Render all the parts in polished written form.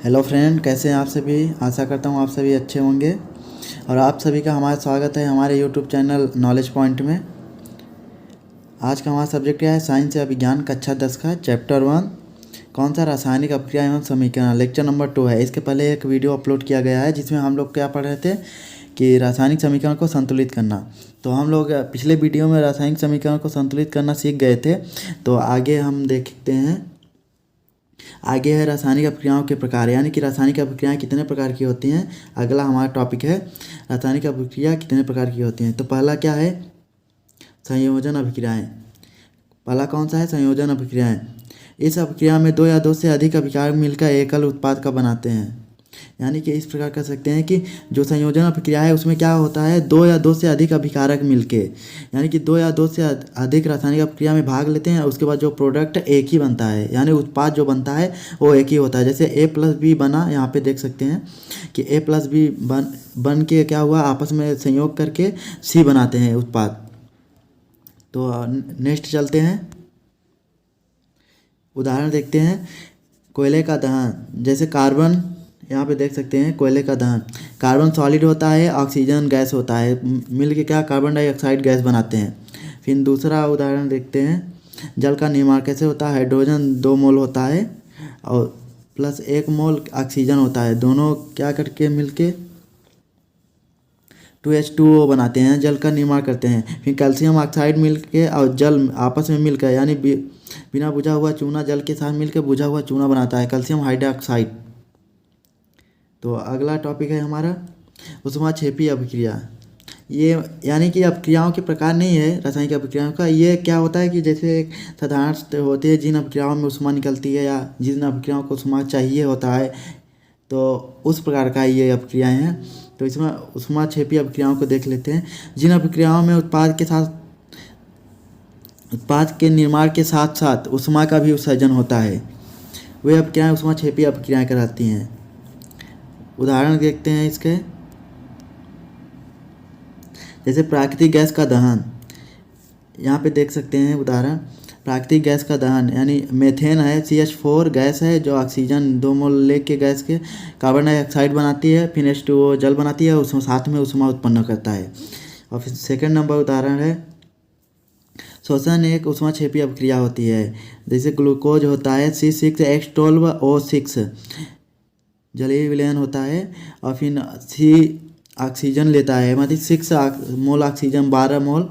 Hello friend, कैसे हैं आप सभी। आशा करता हूँ आप सभी अच्छे होंगे और आप सभी का हमारा स्वागत है हमारे यूट्यूब चैनल नॉलेज पॉइंट में। आज का हमारा सब्जेक्ट क्या है? साइंस या विज्ञान कक्षा 10 का चैप्टर 1 कौन सा रासायनिक अपक्रिया एवं समीकरण, लेक्चर नंबर 2 है। इसके पहले एक वीडियो अपलोड किया गया है जिसमें हम लोग क्या पढ़ रहे थे कि रासायनिक समीकरण को संतुलित करना। तो हम लोग पिछले वीडियो में रासायनिक समीकरण को संतुलित करना सीख गए थे। तो आगे हम देखते हैं, आगे है रासायनिक अपक्रियाओं के प्रकार, यानी कि रासायनिक अपक्रियाएं कितने प्रकार की होती हैं। अगला हमारा टॉपिक है रासायनिक अपक्रिया कितने प्रकार की होती हैं। तो पहला क्या है? संयोजन अभिक्रियाएं। पहला कौन सा है? संयोजन अभिक्रियाएं। इस अपक्रिया में दो या दो से अधिक अभिकारक मिलकर एकल उत्पाद का बनाते हैं। यानी कि इस प्रकार कर सकते हैं कि जो संयोजन अभिक्रिया है उसमें क्या होता है, दो या दो से अधिक अभिकारक मिलके, यानी कि दो या दो से अधिक रासायनिक अपक्रिया में भाग लेते हैं। उसके बाद जो प्रोडक्ट एक ही बनता है, यानी उत्पाद जो बनता है वो एक ही होता है। जैसे ए प्लस बी बना, यहाँ पे देख सकते हैं कि ए प्लस बी बन के क्या हुआ, आपस में संयोग करके सी बनाते हैं उत्पाद। तो नेक्स्ट चलते हैं, उदाहरण देखते हैं। कोयले का दहन, जैसे कार्बन, यहाँ पे देख सकते हैं कोयले का दहन। कार्बन सॉलिड होता है, ऑक्सीजन गैस होता है, मिल के क्या कार्बन डाइऑक्साइड गैस बनाते हैं। फिर दूसरा उदाहरण देखते हैं, जल का निर्माण कैसे होता है। हाइड्रोजन 2 मोल होता है और प्लस 1 मोल ऑक्सीजन होता है, दोनों क्या करके मिलके 2H2O बनाते हैं, जल का निर्माण करते हैं। फिर कैल्शियम ऑक्साइड मिलके और जल आपस में मिलकर, यानी बिना बुझा हुआ चूना जल के साथ मिलकर बुझा हुआ चूना बनाता है, कैल्शियम हाइड्रोक्साइड। तो अगला टॉपिक है हमारा ऊष्माक्षेपी अभिक्रिया। ये यानी कि अपक्रियाओं के प्रकार नहीं है रासायनिक अभिक्रियाओं का। ये क्या होता है कि जैसे एक साधारण होते हैं जिन अभिक्रियाओं में ऊष्मा निकलती है या जिन अभिक्रियाओं को ऊष्मा चाहिए होता है, तो उस प्रकार का ये अभिक्रियाएं हैं। तो इसमें ऊष्माक्षेपी अभिक्रियाओं को देख लेते हैं। जिन अभिक्रियाओं में उत्पाद के निर्माण के साथ साथ ऊष्मा का भी उत्सर्जन होता है, वे अभिक्रियाएं ऊष्माक्षेपी अभिक्रियाएं कहलाती हैं। उदाहरण देखते हैं इसके, जैसे प्राकृतिक गैस का दहन। यहाँ पे देख सकते हैं उदाहरण, प्राकृतिक गैस का दहन यानी मेथेन है, CH4 गैस है जो ऑक्सीजन 2 मोल लेके गैस के कार्बन डाइऑक्साइड बनाती है, फिर H2O जल बनाती है, उसमें साथ में ऊष्मा उत्पन्न करता है। और फिर सेकंड नंबर उदाहरण है श्वसन, एक ऊष्माक्षेपी अभिक्रिया होती है। जैसे ग्लूकोज होता है C6H12O6 जलीय विलयन होता है, और फिर सी ऑक्सीजन लेता है, मतलब 6 मोल ऑक्सीजन 12 मोल,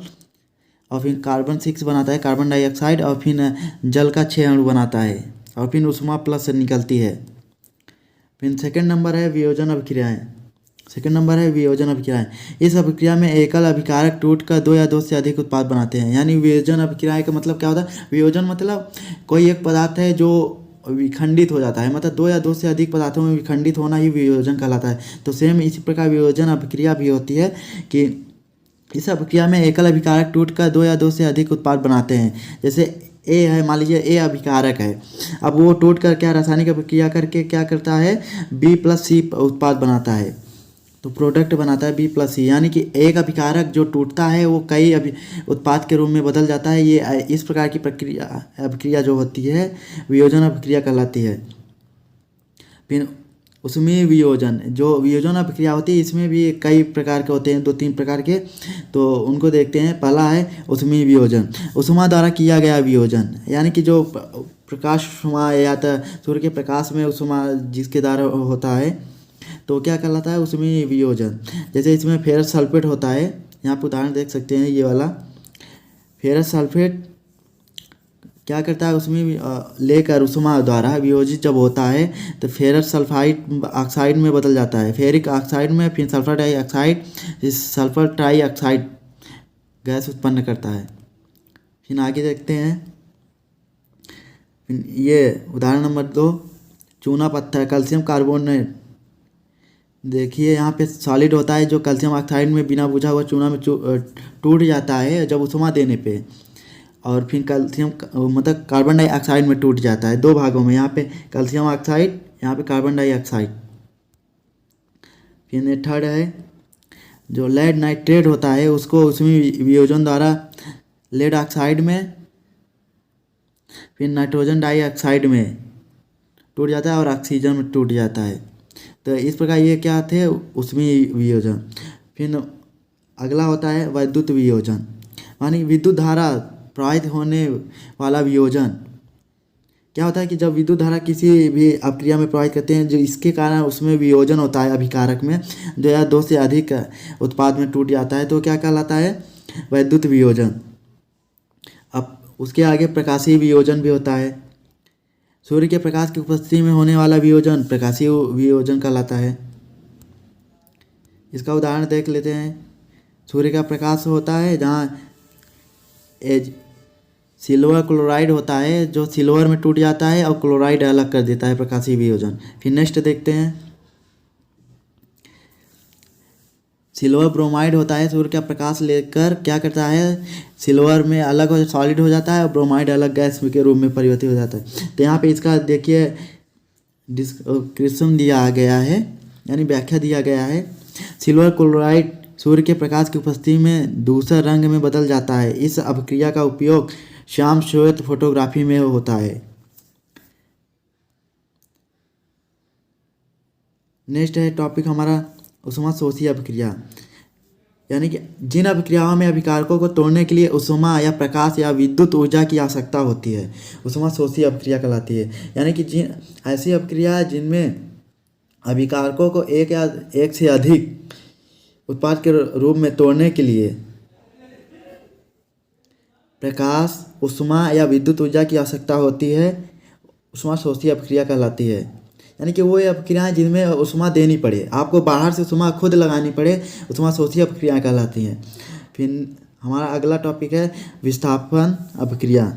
और फिर कार्बन 6 बनाता है कार्बन डाइऑक्साइड, और फिर जल का 6 अणु बनाता है, और फिर ऊष्मा प्लस निकलती है। फिर सेकंड नंबर है वियोजन अभिक्रियाएं। इस अभिक्रिया में एकल अभिकारक टूट कर दो या दो से अधिक उत्पाद बनाते हैं। यानी वियोजन अभिक्रियाएं का मतलब क्या होता है? वियोजन मतलब कोई एक पदार्थ है जो विखंडित हो जाता है, मतलब दो या दो से अधिक पदार्थों में विखंडित होना ही वियोजन कहलाता है। तो सेम इसी प्रकार वियोजन अभिक्रिया भी होती है कि इस अभिक्रिया में एकल अभिकारक टूट कर दो या दो से अधिक उत्पाद बनाते हैं। जैसे ए है, मान लीजिए ए अभिकारक है, अब वो टूट कर क्या रासायनिक अभिक्रिया करके क्या करता है, B+C उत्पाद बनाता है, तो प्रोडक्ट बनाता है B+C। यानी कि एक अभिकारक जो टूटता है वो कई उत्पाद के रूप में बदल जाता है। ये इस प्रकार की अभिक्रिया जो होती है वियोजन अभिक्रिया कहलाती है। फिर उसमें वियोजन, जो वियोजन अभिक्रिया होती है इसमें भी कई प्रकार के होते हैं, 2-3 प्रकार के, तो उनको देखते हैं। पहला है उसमें वियोजन, ऊष्मा द्वारा किया गया वियोजन, यानी कि जो प्रकाश ऊष्मा या तो सूर्य के प्रकाश में ऊष्मा जिसके द्वारा होता है तो क्या कहलाता है, उसमें वियोजन। जैसे इसमें फेरस सल्फेट होता है, यहाँ पर उदाहरण देख सकते हैं, ये वाला फेरस सल्फेट क्या करता है, उसमें लेकर ऊष्मा द्वारा वियोजित जब होता है तो फेरस सल्फाइड ऑक्साइड में बदल जाता है, फेरिक ऑक्साइड में, फिर सल्फर डाइऑक्साइड, इस सल्फर ट्राइऑक्साइड गैस उत्पन्न करता है। फिर आगे देखते हैं, ये उदाहरण नंबर 2 चूना पत्थर, कैल्शियम कार्बोनेट। देखिए यहाँ पे सॉलिड होता है जो कैल्शियम ऑक्साइड में बिना बुझा हुआ चूना में टूट जाता है जब ऊष्मा देने पे, और फिर कैल्शियम मतलब कार्बन डाइऑक्साइड में टूट जाता है 2 भागों में, यहाँ पे कैल्शियम ऑक्साइड, यहाँ पे कार्बन डाइऑक्साइड। फिर थर्ड है जो लेड नाइट्रेट होता है, उसको उसमें वियोजन द्वारा लेड ऑक्साइड में, फिर नाइट्रोजन डाइऑक्साइड में टूट जाता है और ऑक्सीजन में टूट जाता है। तो इस प्रकार ये क्या थे, ऊष्मीय वियोजन। फिर अगला होता है वैद्युत वियोजन, यानी विद्युत धारा प्रवाहित होने वाला वियोजन। क्या होता है कि जब विद्युत धारा किसी भी अपक्रिया में प्रवाहित करते हैं, जो इसके कारण उसमें वियोजन होता है अभिकारक में, दो या दो से अधिक उत्पाद में टूट जाता है, तो क्या कहलाता है, वैद्युत वियोजन। अब उसके आगे प्रकाशीय वियोजन भी होता है। सूर्य के प्रकाश की उपस्थिति में होने वाला वियोजन प्रकाशीय वियोजन कहलाता है। इसका उदाहरण देख लेते हैं। सूर्य का प्रकाश होता है जहाँ सिल्वर क्लोराइड होता है, जो सिल्वर में टूट जाता है और क्लोराइड अलग कर देता है, प्रकाशीय वियोजन। फिर नेक्स्ट देखते हैं, सिल्वर ब्रोमाइड होता है, सूर्य का प्रकाश लेकर क्या करता है, सिल्वर में अलग हो सॉलिड हो जाता है और ब्रोमाइड अलग गैस के रूप में परिवर्तित हो जाता है। तो यहाँ पे इसका देखिए डिस्क्रिप्शन दिया गया है, यानी व्याख्या दिया गया है। सिल्वर क्लोराइड सूर्य के प्रकाश की उपस्थिति में दूसरा रंग में बदल जाता है। इस अभिक्रिया का उपयोग श्याम श्वेत फोटोग्राफी में होता है। नेक्स्ट है टॉपिक हमारा ऊष्माशोषी अभिक्रिया, यानी कि जिन अभिक्रियाओं में अभिकारकों को तोड़ने के लिए ऊष्मा या प्रकाश या विद्युत ऊर्जा की आवश्यकता होती है, ऊष्माशोषी अभिक्रिया कहलाती है। यानी कि जिन ऐसी अभिक्रिया जिनमें अभिकारकों को एक या एक से अधिक उत्पाद के रूप में तोड़ने के लिए प्रकाश, ऊष्मा या विद्युत ऊर्जा की आवश्यकता होती है, ऊष्माशोषी अभिक्रिया कहलाती है। यानी कि वो अभिक्रियाएँ जिनमें ऊष्मा देनी पड़े, आपको बाहर से ऊष्मा खुद लगानी पड़े, ऊष्माशोषी अभिक्रियाएँ कहलाती हैं। फिर हमारा अगला टॉपिक है विस्थापन अभिक्रिया।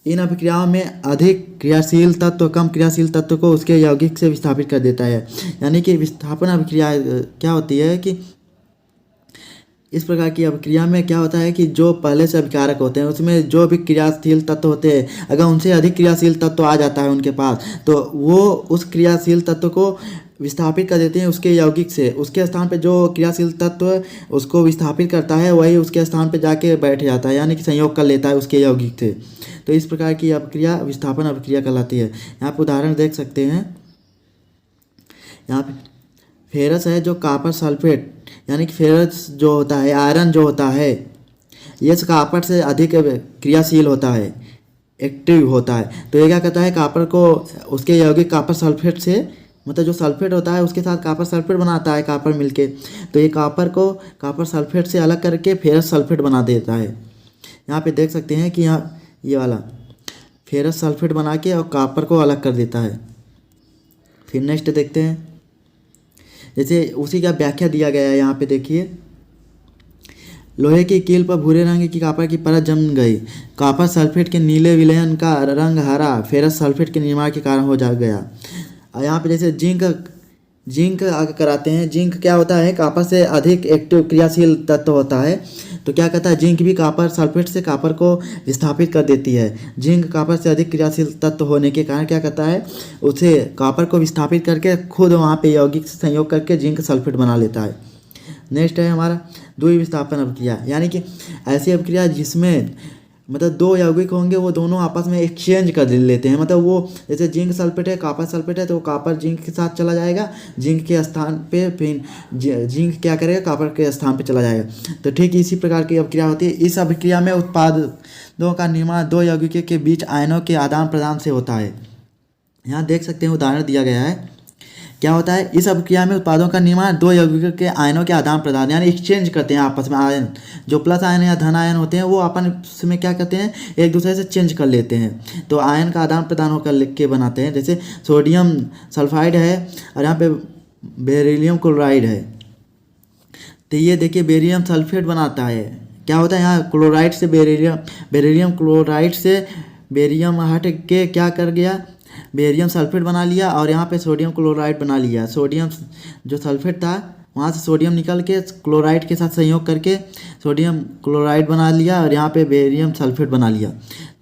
इन अभिक्रियाओं में अधिक क्रियाशील तत्व कम क्रियाशील तत्व को उसके यौगिक से विस्थापित कर देता है। यानी कि विस्थापन अभिक्रिया क्या होती है कि इस प्रकार की अभिक्रिया में क्या होता है कि जो पहले से अभिकारक होते हैं उसमें जो भी क्रियाशील तत्व होते हैं, अगर उनसे अधिक क्रियाशील तत्व आ जाता है उनके पास, तो वो उस क्रियाशील तत्व को विस्थापित कर देते हैं उसके यौगिक से। उसके स्थान पे जो क्रियाशील तत्व उसको विस्थापित करता है वही उसके स्थान पे जाके बैठ जाता है, यानी कि संयोग कर लेता है उसके यौगिक से। तो इस प्रकार की अभिक्रिया विस्थापन अभिक्रिया कहलाती है। यहाँ पे उदाहरण देख सकते हैं। यहाँ पे फेरस है जो कॉपर सल्फेट, यानी कि फेरस जो होता है, आयरन जो होता है, ये कॉपर से अधिक क्रियाशील होता है, एक्टिव होता है। तो ये क्या करता है, कॉपर को उसके यौगिक कॉपर सल्फेट से, मतलब जो सल्फेट होता है उसके साथ कॉपर सल्फेट बनाता है कॉपर मिलके, तो ये कॉपर को कॉपर सल्फेट से अलग करके फेरस सल्फेट बना देता है। यहाँ पे देख सकते हैं कि यहाँ ये वाला फेरस सल्फेट बना के और कॉपर को अलग कर देता है। फिर नेक्स्ट देखते हैं, जैसे उसी का व्याख्या दिया गया है। यहाँ पे देखिए, लोहे की कील पर भूरे रंग की कॉपर की परत जम गई, कॉपर सल्फेट के नीले विलयन का रंग हरा फेरस सल्फेट के निर्माण के कारण हो जा गया। और यहाँ पे जैसे जिंक आगे कराते हैं। जिंक क्या होता है, कॉपर से अधिक एक्टिव क्रियाशील तत्व होता है, तो क्या कहता है, जिंक भी कॉपर सल्फेट से कॉपर को विस्थापित कर देती है। जिंक कॉपर से अधिक क्रियाशील तत्व होने के कारण क्या कहता है, उसे कॉपर को विस्थापित करके खुद वहाँ पे यौगिक से संयोग करके जिंक सल्फेट बना लेता है। नेक्स्ट है हमारा द्विविस्थापन अभिक्रिया, यानी कि ऐसी अभिक्रिया जिसमें मतलब दो यौगिक होंगे, वो दोनों आपस में एक्सचेंज कर लेते हैं। मतलब वो जैसे जिंक सल्फेट है, कॉपर सल्फेट है, तो कॉपर जिंक के साथ चला जाएगा, जिंक के स्थान पे फिर जिंक क्या करेगा, कॉपर के स्थान पे चला जाएगा। तो ठीक इसी प्रकार की अभिक्रिया होती है। इस अभिक्रिया में उत्पादों का निर्माण दो यौगिकों के बीच आयनों के आदान प्रदान से होता है। यहाँ देख सकते हैं, उदाहरण दिया गया है। क्या होता है, इस अभिक्रिया में उत्पादों का निर्माण दो यौगिकों के आयनों के आदान प्रदान, यानी एक्सचेंज करते हैं आपस में आयन। जो प्लस आयन या धन आयन होते हैं वो आपस में क्या करते हैं, एक दूसरे से चेंज कर लेते हैं, तो आयन का आदान प्रदान होकर लिख के बनाते हैं। जैसे सोडियम सल्फाइड है और यहाँ पे बेरिलियम क्लोराइड है, तो ये देखिए बेरियम सल्फेट बनाता है। क्या होता है, यहाँ क्लोराइड से बेरिलियम क्लोराइड से बेरियम हट के क्या कर गया, बेरियम सल्फेट बना लिया, और यहाँ पे सोडियम क्लोराइड बना लिया। सोडियम जो सल्फेट था वहाँ से सोडियम निकल के क्लोराइड के साथ संयोग करके सोडियम क्लोराइड बना लिया, और यहाँ पे बेरियम सल्फेट बना लिया।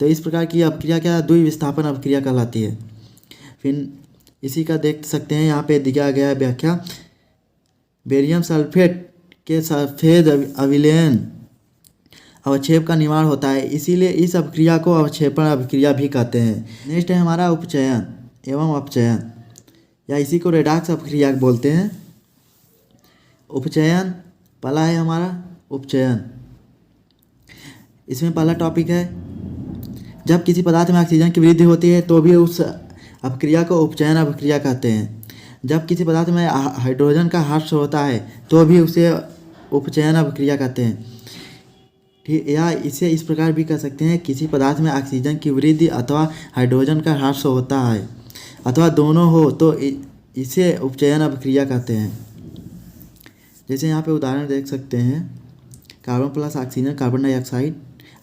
तो इस प्रकार की अभिक्रिया क्या द्विविस्थापन अभिक्रिया कहलाती है। फिर इसी का देख सकते हैं, यहाँ पे दिया गया है व्याख्या। बेरियम सल्फेट के सफेद अविलयन अवक्षेप का निर्माण होता है, इसीलिए इस अभिक्रिया को अवक्षेपण अभिक्रिया भी कहते हैं। नेक्स्ट है हमारा उपचयन, एवं अपचयन, या इसी को रेडॉक्स अपक्रिया बोलते हैं। उपचयन पहला है हमारा उपचयन। इसमें पहला टॉपिक है, जब किसी पदार्थ में ऑक्सीजन की वृद्धि होती है तो भी उस अपक्रिया को उपचयन अपक्रिया कहते हैं। जब किसी पदार्थ में हाइड्रोजन का ह्रास होता है तो भी उसे उपचयन अपक्रिया कहते हैं। ठीक, या इसे इस प्रकार भी कह सकते हैं, किसी पदार्थ में ऑक्सीजन की वृद्धि अथवा हाइड्रोजन का ह्रास होता है अथवा दोनों हो तो इसे उपचयन अपक्रिया कहते हैं। जैसे यहाँ पे उदाहरण देख सकते हैं, carbon plus oxygen carbon dioxide,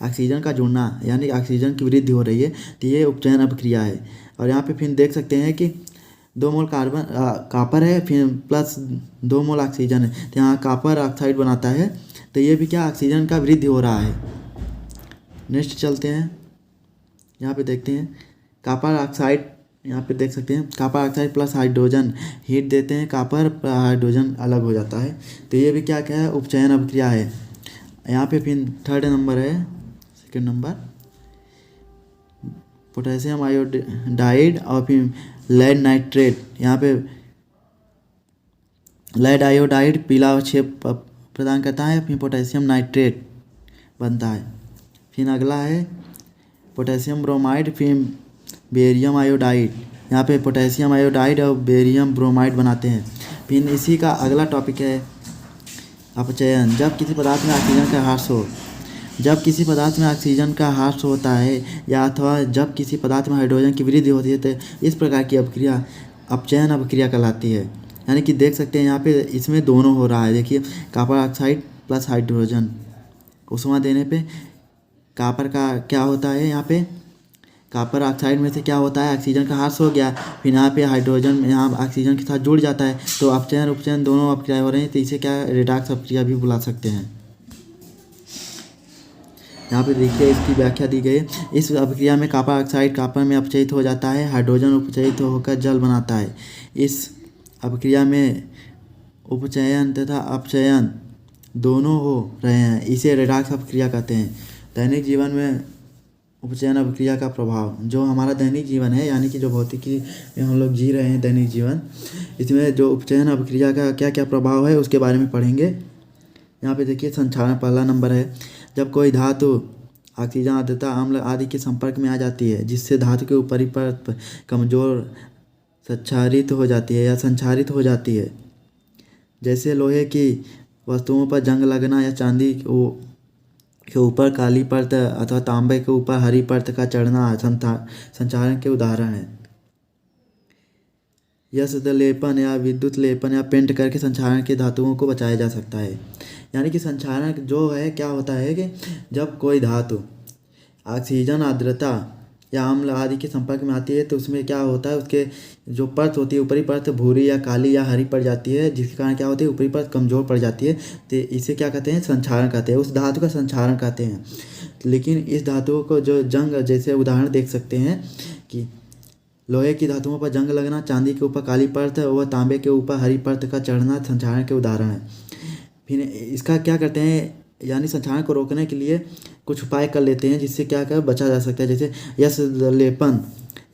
oxygen का जुड़ना यानी ऑक्सीजन की वृद्धि हो रही है तो ये उपचयन अपक्रिया है। और यहाँ पे फिर देख सकते हैं कि 2 मोल कॉपर है, फिर प्लस 2 मोल ऑक्सीजन है तो यहाँ कॉपर ऑक्साइड बनाता है, तो ये भी क्या ऑक्सीजन का वृद्धि हो रहा है। नेक्स्ट चलते हैं, यहाँ पे देखते हैं कॉपर ऑक्साइड, यहाँ पे देख सकते हैं copper oxide plus hydrogen heat देते हैं, कॉपर हाइड्रोजन अलग हो जाता है, तो ये भी क्या क्या है उपचयन अपक्रिया है। यहाँ पे फिर थर्ड नंबर है, सेकंड नंबर पोटेशियम आयोडाइड और फिर लेड नाइट्रेट। यहाँ पे लेड आयोडाइड पीला छेद प्रदान करता है, फिर पोटेशियम नाइट्रेट बनता है। फिर अगला है पोटेशियम ब्रोमाइड, फिर बेरियम आयोडाइड। यहाँ पे पोटेशियम आयोडाइड और बेरियम ब्रोमाइड बनाते हैं। फिर इसी का अगला टॉपिक है अपचयन, जब किसी पदार्थ में ऑक्सीजन का ह्रास हो। जब किसी पदार्थ में ऑक्सीजन का ह्रास होता है या अथवा जब किसी पदार्थ में हाइड्रोजन की वृद्धि होती है तो इस प्रकार की अपक्रिया अपचयन अपक्रिया कहलाती है। यानी कि देख सकते हैं यहाँ पे इसमें दोनों हो रहा है। देखिए कॉपर ऑक्साइड प्लस हाइड्रोजन, ऊष्मा देने पे कॉपर का क्या होता है, यहाँ पे कॉपर ऑक्साइड में से क्या होता है ऑक्सीजन का ह्रास हो गया, फिर यहाँ पे हाइड्रोजन यहाँ ऑक्सीजन के साथ जुड़ जाता है, तो अपचयन उपचयन दोनों अपक्रिया हो रहे हैं, तो इसे क्या रेडॉक्स अपक्रिया भी बुला सकते हैं। यहाँ पे देखिए इसकी व्याख्या दी गई है। इस अपक्रिया में कॉपर ऑक्साइड कॉपर में अपचयित हो जाता है, हाइड्रोजन उपचयित होकर जल बनाता है। इस अपक्रिया में उपचयन तथा अपचयन दोनों हो रहे हैं, इसे रेडॉक्स अपक्रिया कहते हैं। दैनिक जीवन में उपचयन अपक्रिया का प्रभाव, जो हमारा दैनिक जीवन है यानी कि जो भौतिकी में हम लोग जी रहे हैं दैनिक जीवन, इसमें जो उपचयन अपक्रिया का क्या क्या प्रभाव है उसके बारे में पढ़ेंगे। यहाँ पे देखिए संक्षारण पहला नंबर है, जब कोई धातु ऑक्सीजन आर्द्रता अम्ल आदि के संपर्क में आ जाती है जिससे धातु के ऊपरी परत कमजोर संक्षारित हो जाती है या संक्षारित हो जाती है। जैसे लोहे की वस्तुओं पर जंग लगना या चांदी के ऊपर काली परत अथवा तांबे के ऊपर हरी परत का चढ़ना संक्षारण के उदाहरण है। यह लेपन या विद्युत लेपन या पेंट करके संक्षारण के धातुओं को बचाया जा सकता है। यानी कि संक्षारण जो है क्या होता है कि जब कोई धातु ऑक्सीजन आर्द्रता या अम्ल आदि के संपर्क में आती है तो उसमें क्या होता है, उसके जो परत होती है ऊपरी परत भूरी या काली या हरी पड़ जाती है, जिसके कारण क्या होती है ऊपरी परत कमज़ोर पड़ जाती है, तो इसे क्या कहते हैं संक्षारण कहते हैं, उस धातु का संक्षारण कहते हैं। लेकिन इस धातुओं को जो जंग, जैसे उदाहरण देख सकते हैं कि लोहे की धातुओं पर जंग लगना, चांदी के ऊपर काली परत व तांबे के ऊपर हरी परत का चढ़ना संक्षारण के उदाहरण है। फिर इसका क्या करते हैं, यानी संक्षारण को रोकने के लिए कुछ उपाय कर लेते हैं जिससे क्या कर बचा जा सकता है। जैसे यश लेपन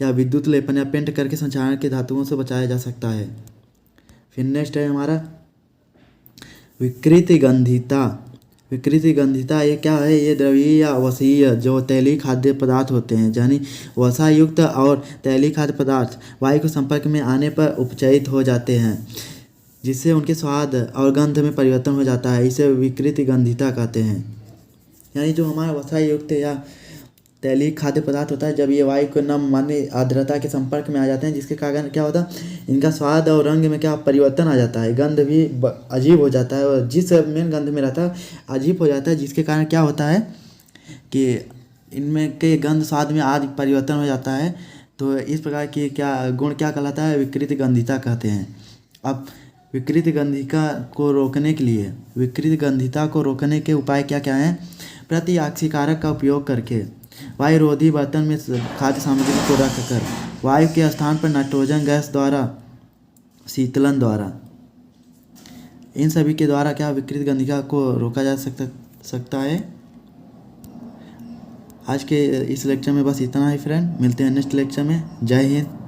या विद्युत लेपन या पेंट करके संक्षारण के धातुओं से बचाया जा सकता है। फिर नेक्स्ट है हमारा विकृति गंधिता। विकृति गंधिता ये क्या है, ये द्रवीय या वसीय जो तैलीय खाद्य पदार्थ होते हैं, यानी वसा युक्त और तैलीय खाद्य पदार्थ वायु के संपर्क में आने पर उपचयित हो जाते हैं जिससे उनके स्वाद और गंध में परिवर्तन हो जाता है, इसे विकृति गंधिता कहते हैं। यानी जो हमारा वसा युक्त या तैलीय खाद्य पदार्थ होता है, जब ये वायु के नम माने आर्द्रता के संपर्क में आ जाते हैं जिसके कारण क्या होता है इनका स्वाद और रंग में क्या परिवर्तन आ जाता है, गंध भी अजीब हो जाता है, और जिस मेन गंध में रहता है अजीब हो जाता है, जिसके कारण क्या होता है कि इनमें के गंध स्वाद में आज परिवर्तन हो जाता है। तो इस प्रकार की क्या गुण क्या कहलाता है, विकृति गंधिता कहते हैं। अब विकृति गंधिता को रोकने के लिए, विकृति गंधिता को रोकने के उपाय क्या क्या हैं, प्रति ऑक्सीकारक का उपयोग करके, वायु रोधी बर्तन में खाद्य सामग्री को रखकर, वायु के स्थान पर नाइट्रोजन गैस द्वारा, शीतलन द्वारा, इन सभी के द्वारा क्या विकृति गंधिता को रोका जा सकता है। आज के इस लेक्चर में बस इतना ही फ्रेंड, मिलते हैं नेक्स्ट लेक्चर में। जय हिंद।